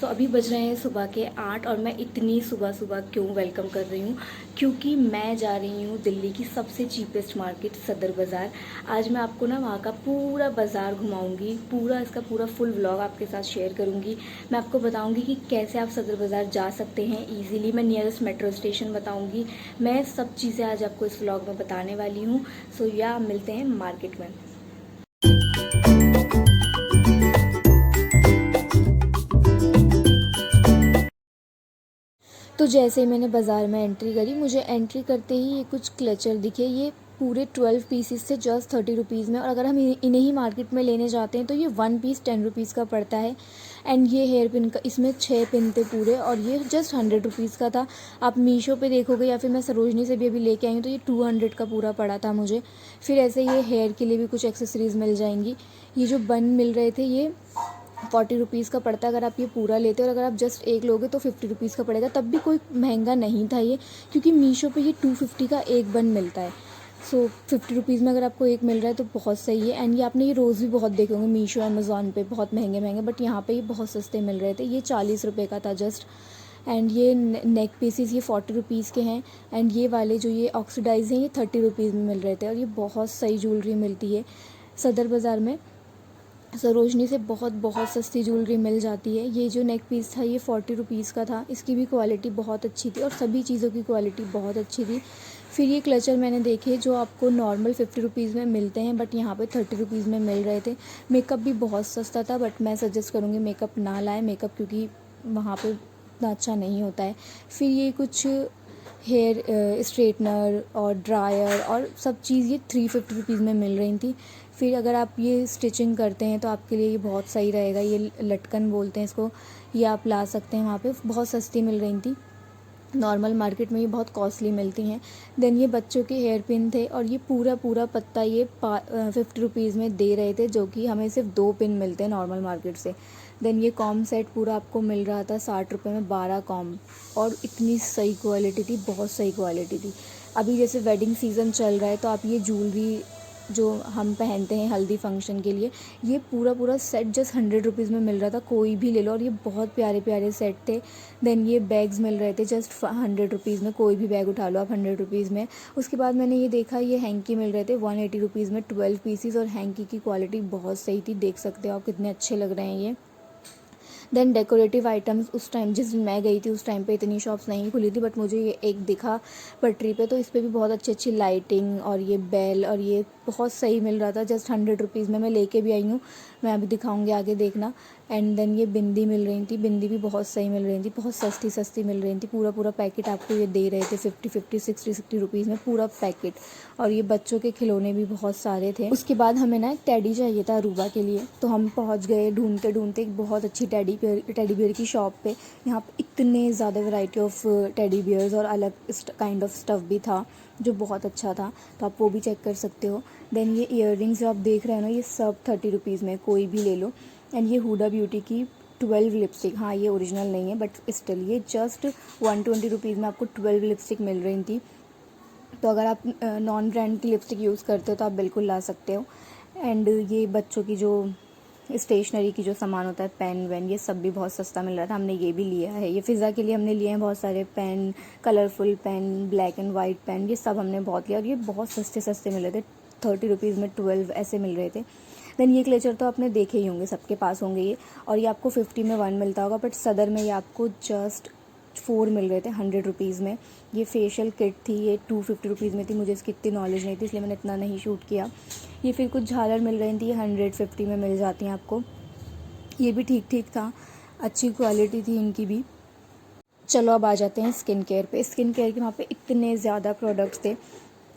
तो अभी बज रहे हैं सुबह के 8 और मैं इतनी सुबह सुबह क्यों वेलकम कर रही हूँ, क्योंकि मैं जा रही हूँ दिल्ली की सबसे चीपेस्ट मार्केट सदर बाज़ार। आज मैं आपको ना वहाँ का पूरा बाज़ार घुमाऊँगी, पूरा इसका पूरा फुल व्लॉग आपके साथ शेयर करूँगी। मैं आपको बताऊँगी कि कैसे आप सदर बाज़ार जा सकते हैं ईजिली। मैं नियरेस्ट मेट्रो स्टेशन बताऊँगी। मैं सब चीज़ें आज आपको इस व्लॉग में बताने वाली हूँ। सो या मिलते हैं मार्केट में। तो जैसे ही मैंने बाज़ार में एंट्री करी, मुझे एंट्री करते ही ये कुछ क्लचर दिखे। ये पूरे 12 पीसेस थे जस्ट 30 रुपीज़ में, और अगर हम इन्हें ही मार्केट में लेने जाते हैं तो ये 1 पीस 10 रुपीज़ का पड़ता है। एंड ये हेयर पिन का, इसमें 6 पिन थे पूरे, और ये जस्ट 100 रुपीज़ का था। आप मीशो पे देखोगे या फिर मैं सरोजनी से भी अभी लेके आई हूँ तो ये 200 का पूरा पड़ा था मुझे। फिर ऐसे ये हेयर के लिए भी कुछ एक्सेसरीज़ मिल जाएंगी। ये जो बन मिल रहे थे ये 40 रुपीज़ का पड़ता है अगर आप ये पूरा लेते हो, और अगर आप जस्ट एक लोगे तो 50 रुपीज़ का पड़ेगा। तब भी कोई महंगा नहीं था ये, क्योंकि मीशो पे ये 250 का एक बन मिलता है। सो 50 रुपीज़ में अगर आपको एक मिल रहा है तो बहुत सही है। एंड ये आपने ये रोज़ भी बहुत देखे होंगे मीशो अमेज़ॉन पे, बहुत महंगे महंगे, बट यहाँ पे ये बहुत सस्ते मिल रहे थे। ये 40 रुपये का था जस्ट। एंड ये नेक पीसीस ये 40 रुपीज़ के हैं। एंड ये वाले जो ये ऑक्सीडाइज हैं ये 30 रुपीज़ में मिल रहे थे, और ये बहुत सही ज्वेलरी मिलती है सदर बाज़ार में। सरोजनी से बहुत बहुत सस्ती ज्वेलरी मिल जाती है। ये जो नेक पीस था ये 40 रुपीज़ का था। इसकी भी क्वालिटी बहुत अच्छी थी, और सभी चीज़ों की क्वालिटी बहुत अच्छी थी। फिर ये क्लचर मैंने देखे जो आपको नॉर्मल 50 रुपीज़ में मिलते हैं, बट यहाँ पे 30 रुपीज़ में मिल रहे थे। मेकअप भी बहुत सस्ता था, बट मैं सजेस्ट करूँगी मेकअप ना लाएं, मेकअप क्योंकि वहाँ पे इतना अच्छा नहीं होता है। फिर ये कुछ हेयर स्ट्रेटनर और ड्रायर और सब चीज़ ये 350 रुपीज़ में मिल रही थी। फिर अगर आप ये स्टिचिंग करते हैं तो आपके लिए ये बहुत सही रहेगा। ये लटकन बोलते हैं इसको, ये आप ला सकते हैं। वहाँ पे बहुत सस्ती मिल रही थी, नॉर्मल मार्केट में ये बहुत कॉस्टली मिलती हैं। देन ये बच्चों के हेयर पिन थे, और ये पूरा पूरा पत्ता ये 50 रुपीज़ में दे रहे थे, जो कि हमें सिर्फ 2 पिन मिलते हैं नॉर्मल मार्केट से। देन ये कॉम सेट पूरा आपको मिल रहा था 60 रुपये में 12 कॉम, और इतनी सही क्वालिटी थी, बहुत सही क्वालिटी थी। अभी जैसे वेडिंग सीज़न चल रहा है तो आप ये ज्वेलरी जो हम पहनते हैं हल्दी फंक्शन के लिए, ये पूरा पूरा सेट जस्ट 100 रुपीज़ में मिल रहा था, कोई भी ले लो, और ये बहुत प्यारे प्यारे सेट थे। देन ये बैग्स मिल रहे थे जस्ट 100 रुपीज़ में, कोई भी बैग उठा लो आप 100 रुपीज़ में। उसके बाद मैंने ये देखा ये हैंकी मिल रहे थे 180 रुपीज़ में 12 पीसीज, और हैंकी की क्वालिटी बहुत सही थी, देख सकते हो आप कितने अच्छे लग रहे हैं ये। देन डेकोरेटिव आइटम्स, उस टाइम जिस दिन मैं गई थी उस टाइम पे इतनी शॉप्स नहीं खुली थी, बट मुझे ये एक दिखा पटरी पे, तो इस पे भी बहुत अच्छी अच्छी लाइटिंग और ये बेल और ये बहुत सही मिल रहा था जस्ट 100 रुपीज़ में। मैं लेके भी आई हूँ, मैं अभी दिखाऊंगी आगे देखना। एंड देन ये बिंदी मिल रही थी, बिंदी भी बहुत सही मिल रही थी, बहुत सस्ती सस्ती मिल रही थी। पूरा पूरा पैकेट आपको ये दे रहे थे 50 रुपीज़ में पूरा पैकेट। और ये बच्चों के खिलौने भी बहुत सारे थे। उसके बाद हमें ना एक टेडी चाहिए था अरूबा के लिए, तो हम पहुंच गए ढूंढते ढूंढते एक बहुत अच्छी टेडी बियर की शॉप पे। यहाँ पे इतने ज़्यादा वैरायटी ऑफ टेडी बियर्स और अलग काइंड ऑफ स्टफ़ भी था जो बहुत अच्छा था, तो आप वो भी चेक कर सकते हो। देन ये इयररिंग्स जो आप देख रहे हो ना, ये सब 30 रुपीज़ में, कोई भी ले लो। एंड ये हुडा ब्यूटी की 12 लिपस्टिक, हाँ ये ओरिजिनल नहीं है बट स्टिल ये जस्ट 120 रुपीज़ में आपको 12 लिपस्टिक मिल रही थी। तो अगर आप नॉन ब्रांड की लिपस्टिक यूज़ करते हो तो आप बिल्कुल ला सकते हो। एंड ये बच्चों की जो स्टेशनरी की जो सामान होता है, पेन वैन, ये सब भी बहुत सस्ता मिल रहा था, हमने ये भी लिया है। ये फ़िज़ा के लिए हमने लिए हैं बहुत सारे pen, colourful pen, black and white pen, ये सब हमने बहुत लिया, और ये बहुत सस्ते सस्ते मिल रहे थे, 30 रुपीज़ में 12 ऐसे मिल रहे थे। देन ये क्लेचर तो आपने देखे ही होंगे, सबके पास होंगे ये, और ये आपको 50 में 1 मिलता होगा, बट सदर में ये आपको जस्ट 4 मिल रहे थे 100 रुपीज़ में। ये फेशियल किट थी, ये 250 रुपीज़ में थी, मुझे इसकी इतनी नॉलेज नहीं थी इसलिए मैंने इतना नहीं शूट किया। ये फिर कुछ झालर मिल रही थी, ये 150 में मिल जाती हैं आपको, ये भी ठीक ठीक था, अच्छी क्वालिटी थी इनकी भी। चलो अब आ जाते हैं स्किन केयर पे। स्किन केयर के वहाँ पे इतने ज़्यादा प्रोडक्ट्स थे।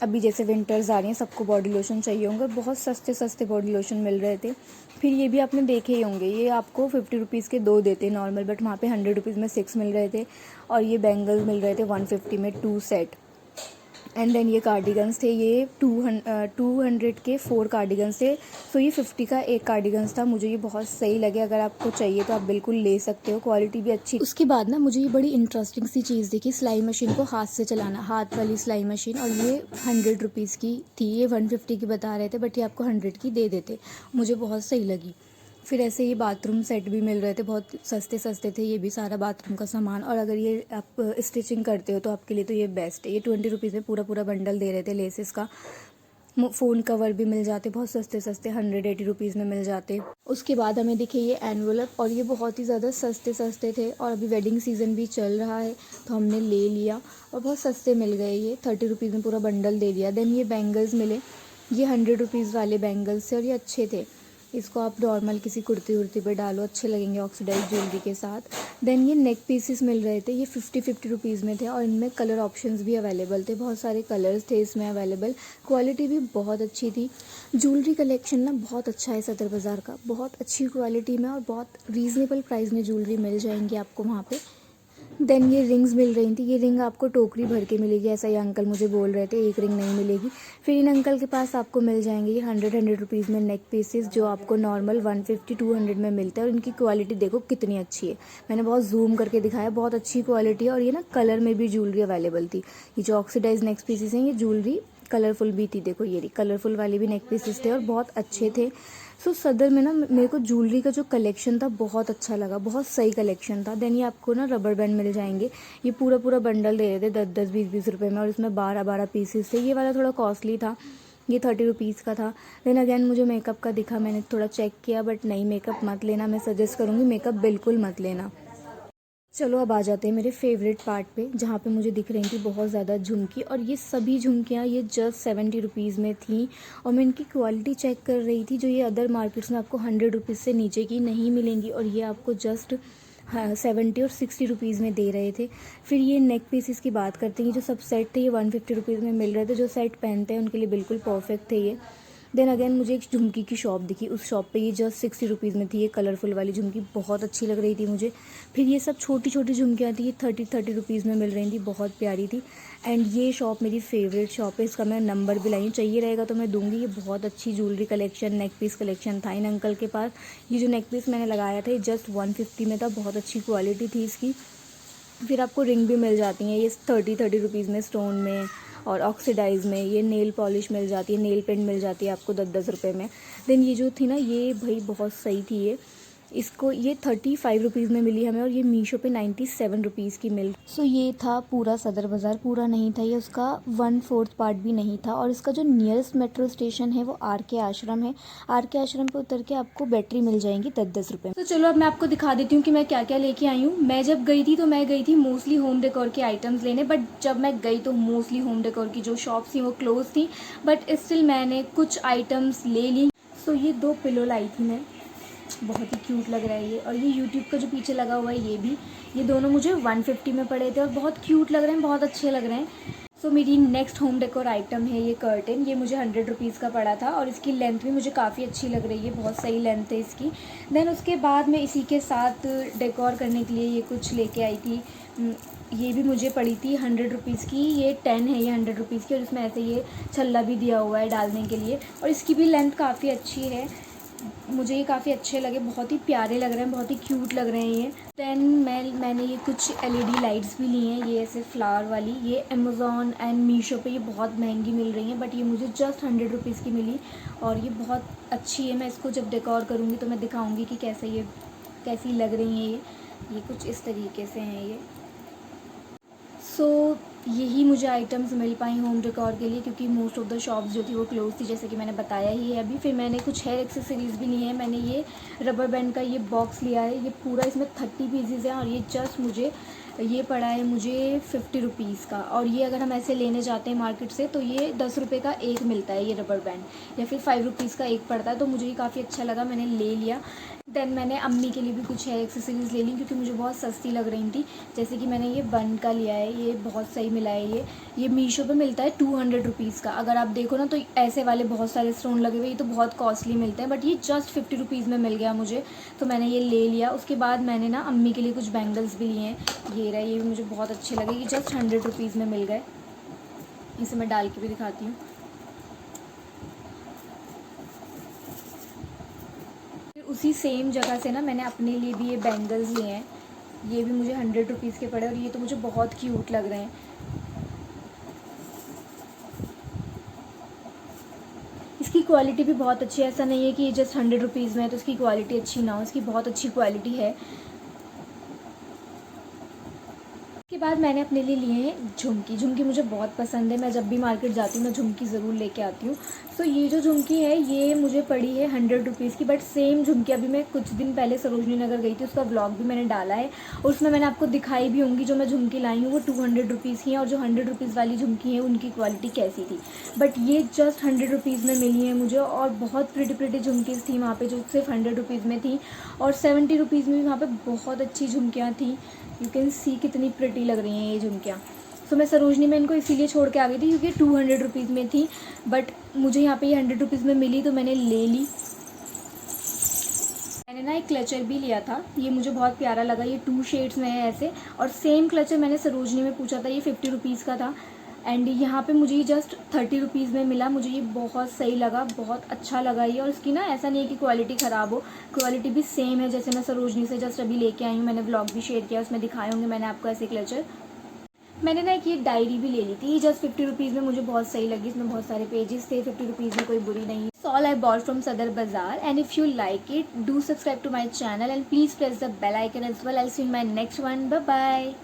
अभी जैसे विंटर्स आ रही हैं, सबको बॉडी लोशन चाहिए होंगे, बहुत सस्ते सस्ते बॉडी लोशन मिल रहे थे। फिर ये भी आपने देखे ही होंगे, ये आपको 50 रुपीज़ के 2 देते नॉर्मल, बट वहाँ पे 100 रुपीज़ में 6 मिल रहे थे। और ये बैंगल्स मिल रहे थे 150 में 2 सेट। एंड देन ये कार्डिगन्स थे, ये 200 के 4 कार्डिगन्स थे, तो ये 50 का एक कार्डिगन्स था। मुझे ये बहुत सही लगे, अगर आपको चाहिए तो आप बिल्कुल ले सकते हो, क्वालिटी भी अच्छी। उसके बाद ना मुझे ये बड़ी इंटरेस्टिंग सी चीज़ दिखी, सिलाई मशीन को हाथ से चलाना, हाथ वाली सिलाई मशीन, और ये 100 रुपीज़ की थी। ये 150 की बता रहे थे, बट ये आपको 100 की दे देते, मुझे बहुत सही लगी। फिर ऐसे ये बाथरूम सेट भी मिल रहे थे, बहुत सस्ते सस्ते थे ये भी सारा बाथरूम का सामान। और अगर ये आप स्टिचिंग करते हो तो आपके लिए तो ये बेस्ट है। ये 20 रुपीज़ में पूरा पूरा बंडल दे रहे थे लेसेस का। फ़ोन कवर भी मिल जाते बहुत सस्ते सस्ते, 180 रुपीज़ में मिल जाते। उसके बाद हमें दिखे ये एनवलप, और ये बहुत ही ज़्यादा सस्ते सस्ते थे, और अभी वेडिंग सीज़न भी चल रहा है तो हमने ले लिया और बहुत सस्ते मिल गए। ये 30 रुपीज़ में पूरा बंडल दे दिया। देन ये बैंगल्स मिले, ये 100 रुपीज़ वाले बैंगल्स थे और ये अच्छे थे। इसको आप नॉर्मल किसी कुर्ती उर्ती पे डालो, अच्छे लगेंगे ऑक्सीडाइज ज्वेलरी के साथ। देन ये नेक पीसेस मिल रहे थे, ये 50 रुपीज़ में थे और इनमें कलर ऑप्शंस भी अवेलेबल थे, बहुत सारे कलर्स थे इसमें अवेलेबल। क्वालिटी भी बहुत अच्छी थी। ज्वेलरी कलेक्शन ना बहुत अच्छा है सदर बाज़ार का, बहुत अच्छी क्वालिटी में और बहुत रीज़नेबल प्राइस में ज्वेलरी मिल जाएंगी आपको वहाँ पे। देन ये रिंग्स मिल रही थी, ये रिंग आपको टोकरी भर के मिलेगी, ऐसा ये अंकल मुझे बोल रहे थे, एक रिंग नहीं मिलेगी। फिर इन अंकल के पास आपको मिल जाएंगे ये 100 रुपीज़ में नेक पीसेस, जो आपको नॉर्मल 150-200 में मिलता है। और इनकी क्वालिटी देखो कितनी अच्छी है, मैंने बहुत जूम करके दिखाया, बहुत अच्छी क्वालिटी है। और ये ना कलर में भी ज्वेलरी अवेलेबल थी। ये जो ऑक्सीडाइज नेक पीसेस हैं ये ज्वेलरी कलरफुल भी थी, देखो ये कलरफुल वाले भी नेक पीसेस थे और बहुत अच्छे थे। सो सदर में ना मेरे को ज्वेलरी का जो कलेक्शन था बहुत अच्छा लगा, बहुत सही कलेक्शन था। देन ये आपको ना रबर बैंड मिल जाएंगे, ये पूरा पूरा बंडल दे रहे थे 10-10, 20-20 रुपये में, और इसमें 12-12 पीसेस थे। ये वाला थोड़ा कॉस्टली था, ये 30 रुपीज़ का था। देन अगेन मुझे मेकअप का दिखा, मैंने थोड़ा चेक किया, बट नहीं, मेकअप मत लेना, मैं सजेस्ट करूँगी मेकअप बिल्कुल मत लेना। चलो अब आ जाते हैं मेरे फेवरेट पार्ट पे, जहाँ पे मुझे दिख रही थी बहुत ज़्यादा झुमकी, और ये सभी झुमकियाँ ये जस्ट 70 रुपीज़ में थी। और मैं इनकी क्वालिटी चेक कर रही थी, जो ये अदर मार्केट्स में आपको 100 रुपीज़ से नीचे की नहीं मिलेंगी, और ये आपको जस्ट 70 और 60 रुपीज़ में दे रहे थे। फिर ये नेक पीसेस की बात करते हैं, ये जो सब सेट थे ये 150 रुपीज़ में मिल रहे थे, जो सेट पहनते हैं उनके लिए बिल्कुल परफेक्ट थे ये। देन अगेन मुझे एक झुमकी की शॉप दिखी, उस शॉप पे ये जस्ट 60 रुपीज़ में थी, ये कलरफुल वाली झुमकी बहुत अच्छी लग रही थी मुझे। फिर ये सब छोटी छोटी झुमकियाँ थी, ये 30 रुपीज़ में मिल रही थी, बहुत प्यारी थी। एंड ये शॉप मेरी फेवरेट शॉप है, इसका मैं नंबर भी लाई हूँ, चाहिए रहेगा तो मैं दूंगी। ये बहुत अच्छी jewellery collection, neck piece collection था इन अंकल के पास। ये जो नेक पीस मैंने लगाया था ये जस्ट 150 में था, बहुत अच्छी क्वालिटी थी इसकी। फिर आपको रिंग भी मिल जाती हैं ये 30 रुपीज़ में, स्टोन में और ऑक्सीडाइज में। ये नेल पॉलिश मिल जाती है, नेल पेंट मिल जाती है आपको 10-10 रुपये में। देन ये जो थी ना ये भाई बहुत सही थी ये, इसको ये 35 रुपीज़ में मिली हमें, और ये मीशो पे 97 रुपीज़ की मिल। सो ये था पूरा सदर बाज़ार, पूरा नहीं था ये, उसका 1/4 पार्ट भी नहीं था। और इसका जो नियरेस्ट मेट्रो स्टेशन है वो आर के आश्रम है। आर के आश्रम पे उतर के आपको बैटरी मिल जाएंगी 10-10 रुपये। तो चलो अब मैं आपको दिखा देती हूँ कि मैं क्या क्या लेके आई हूँ। मैं जब गई थी तो मैं गई थी मोस्टली होम डेकोर के आइटम्स लेने, बट जब मैं गई तो मोस्टली होम डेकोर की जो शॉप्स थी वो क्लोज थी, बट स्टिल मैंने कुछ आइटम्स ले ली। सो ये 2 पिलो लाई थी मैं, बहुत ही क्यूट लग रहा है ये। और ये यूट्यूब का जो पीछे लगा हुआ है ये दोनों मुझे 150 में पड़े थे और बहुत क्यूट लग रहे हैं, बहुत अच्छे लग रहे हैं। सो मेरी नेक्स्ट होम डेकोर आइटम है ये कर्टन, ये मुझे 100 रुपीज़ का पड़ा था, और इसकी लेंथ भी मुझे काफ़ी अच्छी लग रही है, बहुत सही लेंथ है इसकी। देन उसके बाद मैं इसी के साथ डेकोर करने के लिए ये कुछ लेके आई थी, ये भी मुझे पड़ी थी 100 रुपीज़ की, ये 10 है ये 100 रुपीज़ की, और इसमें ऐसे ये छल्ला भी दिया हुआ है डालने के लिए, और इसकी भी लेंथ काफ़ी अच्छी है। मुझे ये काफ़ी अच्छे लगे, बहुत ही प्यारे लग रहे हैं, बहुत ही क्यूट लग रहे हैं ये। देन मैंने ये कुछ एलईडी लाइट्स भी ली हैं, ये ऐसे फ्लावर वाली, ये अमेज़ॉन एंड मीशो पे ये बहुत महंगी मिल रही हैं, बट ये मुझे जस्ट 100 रुपीज़ की मिली, और ये बहुत अच्छी है। मैं इसको जब डेकोर करूँगी तो मैं दिखाऊँगी कि कैसी लग रही हैं ये कुछ इस तरीके से हैं ये। सो यही मुझे आइटम्स मिल पाई होम डेकोर के लिए, क्योंकि मोस्ट ऑफ द शॉप्स जो थी वो क्लोज थी, जैसे कि मैंने बताया ही है अभी। फिर मैंने कुछ हेयर एक्सेसरीज़ भी ली हैं, मैंने ये रबर बैंड का ये बॉक्स लिया है, ये पूरा इसमें 30 पीसेज हैं, और ये जस्ट मुझे ये पड़ा है मुझे 50 रुपीज़ का। और ये अगर हम ऐसे लेने जाते हैं मार्केट से तो ये 10 रुपये का एक मिलता है ये रबर बैंड, या फिर 5 रुपीज़ का एक पड़ता है, तो मुझे ये काफ़ी अच्छा लगा, मैंने ले लिया। देन मैंने अम्मी के लिए भी कुछ हेयर एक्सेसरीज़ ले ली, क्योंकि मुझे बहुत सस्ती लग रही थी। जैसे कि मैंने ये बन का लिया है, ये बहुत सही मिला है ये मीशो पे मिलता है 200 रुपीज़ का। अगर आप देखो ना तो ऐसे वाले बहुत सारे स्टोन लगे हुए, ये तो बहुत कॉस्टली मिलते हैं, बट ये जस्ट 50 रुपीज़ में मिल गया मुझे, तो मैंने ये ले लिया। उसके बाद मैंने ना अम्मी के लिए कुछ बैंगल्स भी लिए हैं, ये रहा, ये भी मुझे बहुत अच्छे लगे, ये जस्ट 100 रुपीज़ में मिल गए। इसे मैं डाल के भी दिखाती हूँ। उसी सेम जगह से ना मैंने अपने लिए भी ये बैंगल्स लिए हैं, ये भी मुझे 100 रुपीज़ के पड़े, और ये तो मुझे बहुत क्यूट लग रहे हैं। इसकी क्वालिटी भी बहुत अच्छी है, ऐसा नहीं है कि ये जस्ट 100 रुपीज़ में है तो इसकी क्वालिटी अच्छी ना हो, इसकी बहुत अच्छी क्वालिटी है। उसके बाद मैंने अपने लिए लिए हैं झुमकी। झुमकी मुझे बहुत पसंद है, मैं जब भी मार्केट जाती हूँ मैं झुमकी ज़रूर लेके आती हूँ। सो ये जो झुमकी है ये मुझे पड़ी है 100 रुपीज़ की, बट सेम झुमकी अभी मैं कुछ दिन पहले सरोजनी नगर गई थी, उसका व्लॉग भी मैंने डाला है और उसमें मैंने आपको दिखाई भी होंगी। जो मैं झुमकी लाई हूँ वो 200 रुपीज़ की है और जो 100 रुपीज़ वाली झुमकी है उनकी क्वालिटी कैसी थी, बट ये जस्ट 100 रुपीज़ में मिली है मुझे। और बहुत प्रिटी प्रिटी झुमकीज़ थी वहाँ पर जो सिर्फ 100 रुपीज़ में थी, और 70 रुपीज़ में भी वहाँ पर बहुत अच्छी झुमकियाँ थी। यू कैन सी कितनी प्रिटी लग रही हैं ये झुमकियाँ। सो मैं सरोजनी में इनको इसीलिए छोड़ के आ गई थी क्योंकि 200 रुपीज़ में थी, बट मुझे यहाँ पे ये 100 रुपीज़ में मिली तो मैंने ले ली। मैंने ना एक क्लचर भी लिया था, ये मुझे बहुत प्यारा लगा, ये 2 शेड्स में है ऐसे, और सेम क्लचर मैंने सरोजनी में पूछा था, ये 50 रुपीज़ का था एंड यहाँ पे मुझे ये जस्ट 30 रुपीज़ में मिला। मुझे ये बहुत सही लगा, बहुत अच्छा लगा ये। और इसकी ना ऐसा नहीं है कि क्वालिटी ख़राब हो, क्वालिटी भी सेम है जैसे मैं सरोजनी से जस्ट अभी लेके आई हूँ। मैंने व्लॉग भी शेयर किया, उसमें दिखाए होंगे मैंने आपको ऐसे क्लचर। मैंने ना एक ये डायरी भी ले ली थी, ये जस्ट 50 रुपीज़ में मुझे बहुत सही लगी, इसमें बहुत सारे पेजेस थे, 50 रुपीज़ में कोई बुरी नहीं। All I bought from Sadar Bazar and if you like it do subscribe to my channel and please press the bell icon as well. I see in my next one, bye bye.